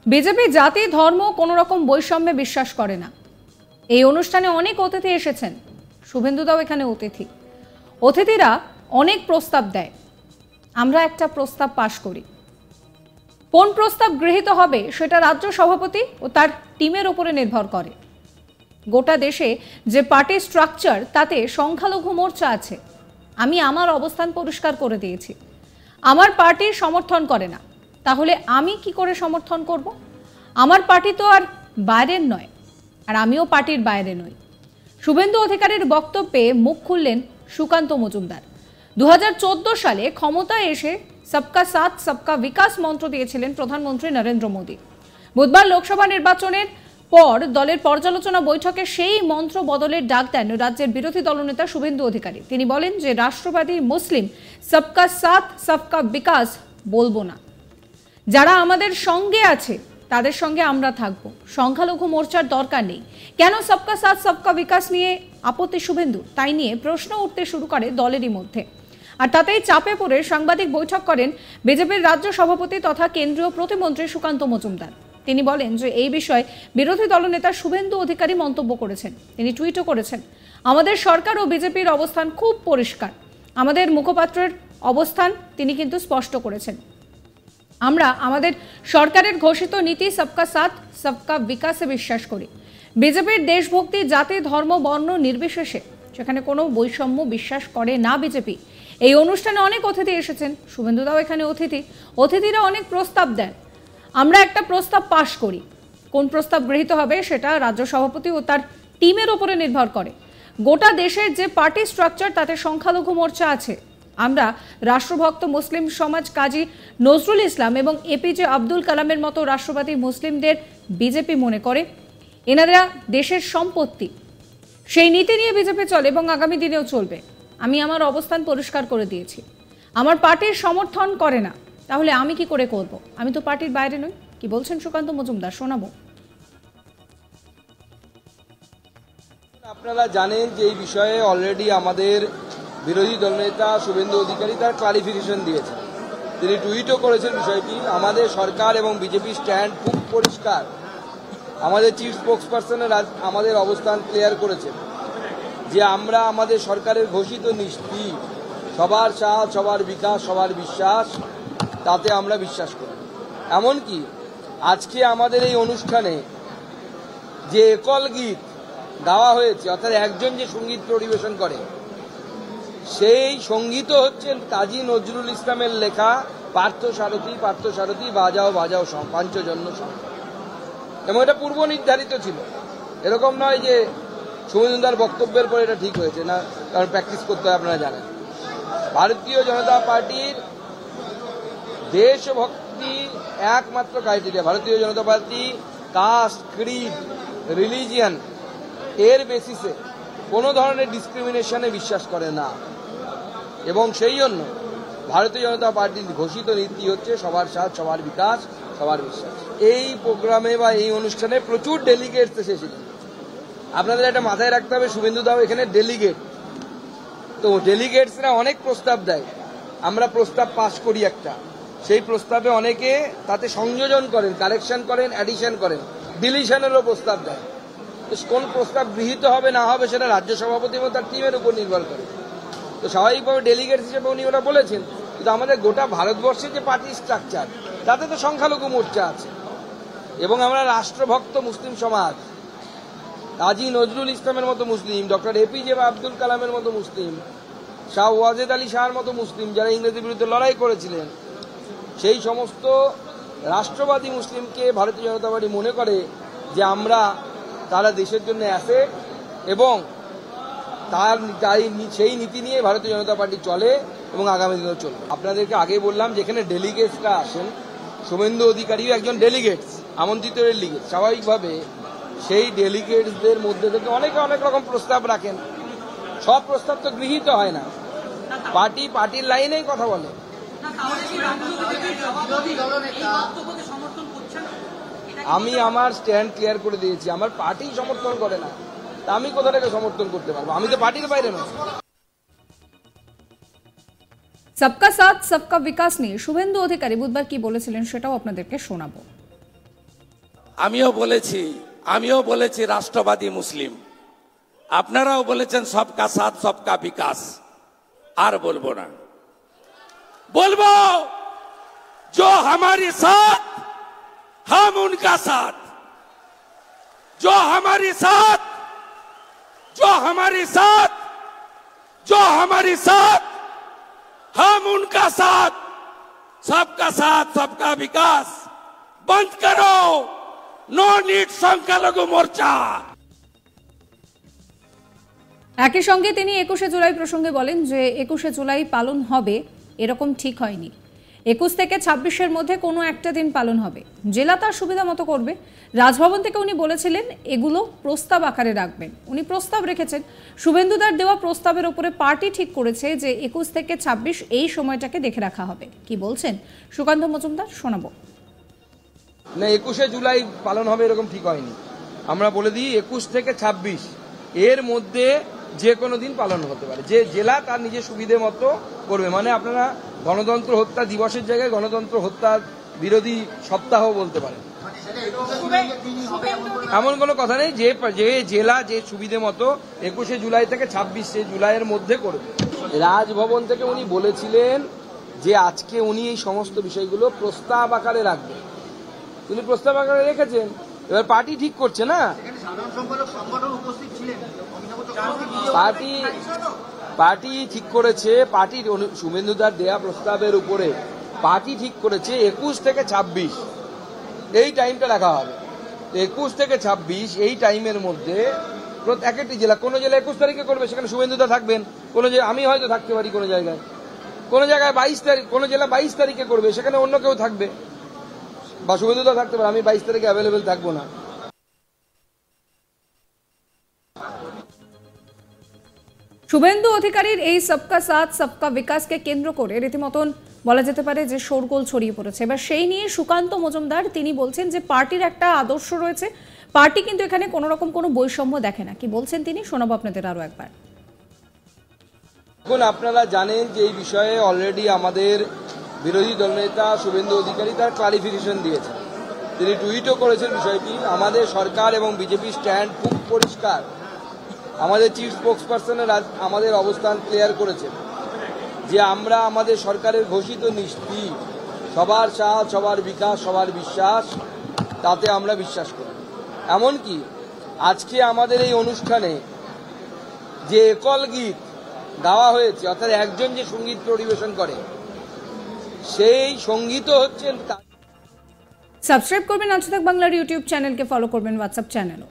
BJP জাতি ধর্ম কোনো রকম বৈষম্যে বিশ্বাস করে না। এই অনুষ্ঠানে অনেক অতিথি এসেছেন, শুভেন্দুদাও এখানে অতিথি। অতিথিরা অনেক প্রস্তাব দেয়, আমরা একটা প্রস্তাব পাশ করি। কোন প্রস্তাব গৃহীত হবে সেটা রাজ্য সভাপতি ও তার টিমের উপরে নির্ভর করে। গোটা দেশে যে পার্টি স্ট্রাকচার, তাতে সংখ্যালঘু মোর্চা আছে। আমি আমার অবস্থান পরিষ্কার করে দিয়েছি। আমার পার্টি সমর্থন করে না, তাহলে আমি কি করে সমর্থন করব? আমার পার্টি তো আর বাইরের নয়, আর আমিও পার্টির বাইরে নই। শুভেন্দু অধিকারীর বক্তব্যে মুখ খুললেন সুকান্ত মজুমদার। 2014 সালে ক্ষমতায় এসে সবকা সাথ সবকা বিকাশ মন্ত্র দিয়েছিলেন প্রধানমন্ত্রী নরেন্দ্র মোদী। বুধবার লোকসভা নির্বাচনের পর দলের পর্যালোচনা বৈঠকে সেই মন্ত্র বদলের ডাক দেন রাজ্যের বিরোধী দলনেতা শুভেন্দু অধিকারী। তিনি বলেন যে রাষ্ট্রবাদী মুসলিম সবকা সাথ সবকা বিকাশ বলবো না। যারা আমাদের সঙ্গে আছে তাদের সঙ্গে আমরা থাকব, সংখ্যালঘু মোর্চার দরকার নেই। কেন সবকা সাথ সবকা বিকাশ নিয়ে আপত্তি শুভেন্দু, তাই নিয়ে প্রশ্ন উঠতে শুরু করে দলেরই মধ্যে। আর তাতেই চাপে পড়ে সাংবাদিক বৈঠক করেন বিজেপির রাজ্য সভাপতি তথা কেন্দ্রীয় প্রতিমন্ত্রী সুকান্ত মজুমদার। তিনি বলেন যে এই বিষয়ে বিরোধী দলনেতা শুভেন্দু অধিকারী মন্তব্য করেছেন। তিনি টুইটও করেছেন, আমাদের সরকার ও বিজেপির অবস্থান খুব পরিষ্কার। আমাদের মুখপাত্রের অবস্থান তিনি কিন্তু স্পষ্ট করেছেন। আমরা আমাদের সরকারের ঘোষিত নীতি সবকা সাথ সবকা বিকাশে বিশ্বাস করি। বিজেপির দেশভক্তি জাতি ধর্ম বর্ণ নির্বিশেষে, সেখানে কোনো বৈষম্য বিশ্বাস করে না বিজেপি। এই অনুষ্ঠানে অনেক অতিথি এসেছেন, শুভেন্দুদাও এখানে অতিথি। অতিথিরা অনেক প্রস্তাব দেন, আমরা একটা প্রস্তাব পাশ করি। কোন প্রস্তাব গৃহীত হবে সেটা রাজ্য সভাপতি ও তার টিমের উপরে নির্ভর করে। গোটা দেশের যে পার্টি স্ট্রাকচার, তাতে সংখ্যালঘু মোর্চা আছে। আমরা রাষ্ট্রভক্ত মুসলিম সমাজ কাজী নজরুল ইসলাম এবং এপিজে আব্দুল কালামের মতো রাষ্ট্রবাদী মুসলিমদের বিজেপি মনে করে এনারা দেশের সম্পত্তি। সেই নীতি নিয়ে বিজেপি চলে এবং আগামী দিনেও চলবে। আমি আমার অবস্থান পরিষ্কার করে দিয়েছি। আমার পার্টির সমর্থন করে না, তাহলে আমি কি করে করব? আমি তো পার্টির বাইরে নই। কি বলছেন সুকান্ত মজুমদার, শোনাবো। আপনারা জানেন যে এই বিষয়ে অলরেডি আমাদের বিরোধী দলনেতা শুভেন্দু অধিকারী তার ক্লারিফিকেশন দিয়েছেন। তিনি টুইটও করেছেন বিষয়টি। আমাদের সরকার এবং বিজেপি স্ট্যান্ড খুব পরিষ্কার। আমাদের চিফ স্পোক্সপারসনের আমাদের অবস্থান ক্লিয়ার করেছেন যে আমরা আমাদের সরকারের ঘোষিত নীতি সবার সাথ সবার বিকাশ সবার বিশ্বাস, তাতে আমরা বিশ্বাস করি। এমনকি আজকে আমাদের এই অনুষ্ঠানে যে একল গীত গাওয়া হয়েছে, অর্থাৎ একজন যে সঙ্গীত পরিবেশন করে, সেই সঙ্গীত হচ্ছে কাজী নজরুল ইসলামের লেখা পার্থসারথী পার্থসারথী বাজাও বাজাও পাঞ্চজন্য সং, এবং এটা পূর্ব নির্ধারিত ছিল। এরকম নয় যে শুভেন্দুদার বক্তব্যের পরে এটা ঠিক হয়েছে না, কারণ প্র্যাকটিস করতে হয়, আপনারা জানেন। ভারতীয় জনতা পার্টির দেশভক্তি একমাত্র ক্রাইটেরিয়া। ভারতীয় জনতা পার্টি কাস্ট, ক্রিড, রিলিজিয়ান এর বেসিসে কোনো ধরনের ডিসক্রিমিনেশনে বিশ্বাস করে না, এবং সেই জন্য ভারতীয় জনতা পার্টির ঘোষিত নীতি হচ্ছে সবার সাথ সবার বিকাশ সবার বিশ্বাস। এই প্রোগ্রামে বা এই অনুষ্ঠানে প্রচুর ডেলিগেটস এসেছিলেন। আপনাদের একটা মাথায় রাখতে হবে, শুভেন্দুদাও এখানে ডেলিগেট। তো ডেলিগেটসরা অনেক প্রস্তাব দেয়, আমরা প্রস্তাব পাস করি একটা, সেই প্রস্তাবে অনেকে তাতে সংযোজন করেন, কারেকশন করেন, অ্যাডিশন করেন, ডিলিশনেরও প্রস্তাব দেয়। কোন প্রস্তাব গৃহীত হবে না হবে সেটা রাজ্য সভাপতি এবং তার টিমের উপর নির্ভর করে। তো স্বাভাবিকভাবে ডেলিগেটস হিসেবে উনি ওরা বলেছেন, কিন্তু আমাদের গোটা ভারতবর্ষের যে পার্টি স্ট্রাকচার, তাতে তো সংখ্যালঘু মোর্চা আছে, এবং আমরা রাষ্ট্রভক্ত মুসলিম সমাজ, কাজী নজরুল ইসলামের মতো মুসলিম, ডক্টর এপিজে আব্দুল কালামের মতো মুসলিম, শাহ ওয়াজেদ আলী শাহর মতো মুসলিম, যারা ইংরেজের বিরুদ্ধে লড়াই করেছিলেন, সেই সমস্ত রাষ্ট্রবাদী মুসলিমকে ভারতীয় জনতা পার্টি মনে করে যে আমরা তারা দেশের জন্য অ্যাসেট, এবং সেই নীতি নিয়ে ভারতীয় জনতা পার্টি চলে এবং আগামী দিনেও চলবে। আপনাদেরকে আগে বললাম, যেখানে ডেলিগেটসরা আসেন, শুভেন্দু অধিকারীও একজন ডেলিগেটস, আমন্ত্রিত ডেলিগেট। স্বাভাবিকভাবে সেই ডেলিগেটসদের মধ্যে থেকে অনেকে অনেক রকম প্রস্তাব রাখেন। সব প্রস্তাব তো গৃহীত হয় না, পার্টির লাইনেই কথা বলে। আমি আমার স্ট্যান্ড ক্লিয়ার করে দিয়েছি, আমার পার্টি সমর্থন করে না, তা আমি কোথা থেকে সমর্থন করতে পারবো? আমি তো পার্টির বাইরে নই। সবকা সাথ সবকা বিকাশ নিয়ে শুভেন্দু অধিকারী বুধবার কি বলেছিলেন সেটাও আপনাদেরকে শোনাবো। আমিও বলেছি রাষ্ট্রবাদী মুসলিম, আপনারাও বলেছেন সবকা সাথ সবকা বিকাশ। আর বলবো না, বলবো जो हमारे साथ हम उनका साथ, जो हमारे साथ हम उनका साथ, सबका साथ सबका विकास। बंद करो नो नीड সংখ্যালঘু মোর্চা। একই সঙ্গে তিনি 21শে জুলাই প্রসঙ্গে বলেন যে 21শে জুলাই পালন হবে এরকম ঠিক হয়নি। 21 থেকে 26-এর মধ্যে কোনো একটা দিন পালন হবে, জেলা তার সুবিধা মতো করবে। রাজভবন থেকে উনি বলেছিলেন এগুলো প্রস্তাব আকারে রাখবেন। উনি প্রস্তাব রেখেছেন। শুভেন্দুদার দেওয়া প্রস্তাবের উপরে পার্টি ঠিক করেছে যে 21 থেকে 26 এই সময়টাকে দেখে রাখা হবে। কি বলছেন সুকান্ত মজুমদার, শোনাবো। না, 21শে জুলাই পালন হবে এরকম ঠিক হয়নি। আমরা বলে দিই 21 থেকে 26 এর মধ্যে যে কোনো দিন পালন হতে পারে, যে জেলা তার নিজের সুবিধে মতো করবে। মানে আপনারা গণতন্ত্র হত্যা দিবসের জায়গায় গণতন্ত্র হত্যা বিরোধী সপ্তাহ বলতে পারেন, এমন কোনো কথা নেই। যে জেলা যে সুবিধে মতো 21শে জুলাই থেকে 26শে জুলাইয়ের মধ্যে করবে। রাজভবন থেকে উনি বলেছিলেন যে আজকে উনি এই সমস্ত বিষয়গুলো প্রস্তাব আকারে রাখবেন। তিনি প্রস্তাব আকারে রেখেছেন, এবার পার্টি ঠিক করছে না। পার্টি ঠিক করেছে, পার্টির শুভেন্দুদার দেয়া প্রস্তাবের উপরে পার্টি ঠিক করেছে 21 থেকে 26 এই টাইমটা রাখা হবে। 21 থেকে 26 এই টাইমের মধ্যে এক একটি জেলা, কোন জেলা 21 তারিখে করবে সেখানে শুভেন্দুদা থাকবেন, কোন আমি হয়তো থাকতে পারি, কোন জায়গায় 22 তারিখ, কোন জেলা 22 তারিখে করবে সেখানে অন্য কেউ থাকবে, বা শুভেন্দুদা থাকতে পারে, আমি 22 তারিখে অ্যাভেলেবেল থাকবো না। শুভেন্দু অধিকারীর এই সবকা সাথ সবকা বিকাশকে কেন্দ্র করে রীতিমতন বলা যেতে পারে যে শোরগোল ছড়িয়ে পড়েছে। এবার সেই নিয়ে সুকান্ত মজুমদার তিনি বলছেন যে পার্টির একটা আদর্শ রয়েছে, পার্টি কিন্তু এখানে কোনো রকম কোনো বৈষম্য দেখে না। কি বলছেন তিনি, শোনাবো আপনাদের আরো একবার। এখন আপনারা জানেন যে এই বিষয়ে অলরেডি আমাদের বিরোধী দলনেতা শুভেন্দু অধিকারী তার ক্লারিফিকেশন দিয়েছেন, তিনি টুইটও করেছেন বিষয়টি। আমাদের সরকার এবং বিজেপি স্ট্যান্ড খুব পরিষ্কার, আমাদের চিফ স্পোক্সপারসনের আমাদের অবস্থান ক্লিয়ার করেছেন যে আমরা আমাদের সরকারের ঘোষিত নীতি সবার সাথ সবার বিকাশ সবার বিশ্বাস, তাতে আমরা বিশ্বাস করি। এমনকি আজকে আমাদের এই অনুষ্ঠানে যে একল গীত গাওয়া হয়েছে, অর্থাৎ একজন যে সঙ্গীত পরিবেশন করে সেই সঙ্গীতও হচ্ছেন। সাবস্ক্রাইব করবেন আজ তাক বাংলার ইউটিউব চ্যানেলকে, ফলো করবেন হোয়াটসঅ্যাপ চ্যানেলও।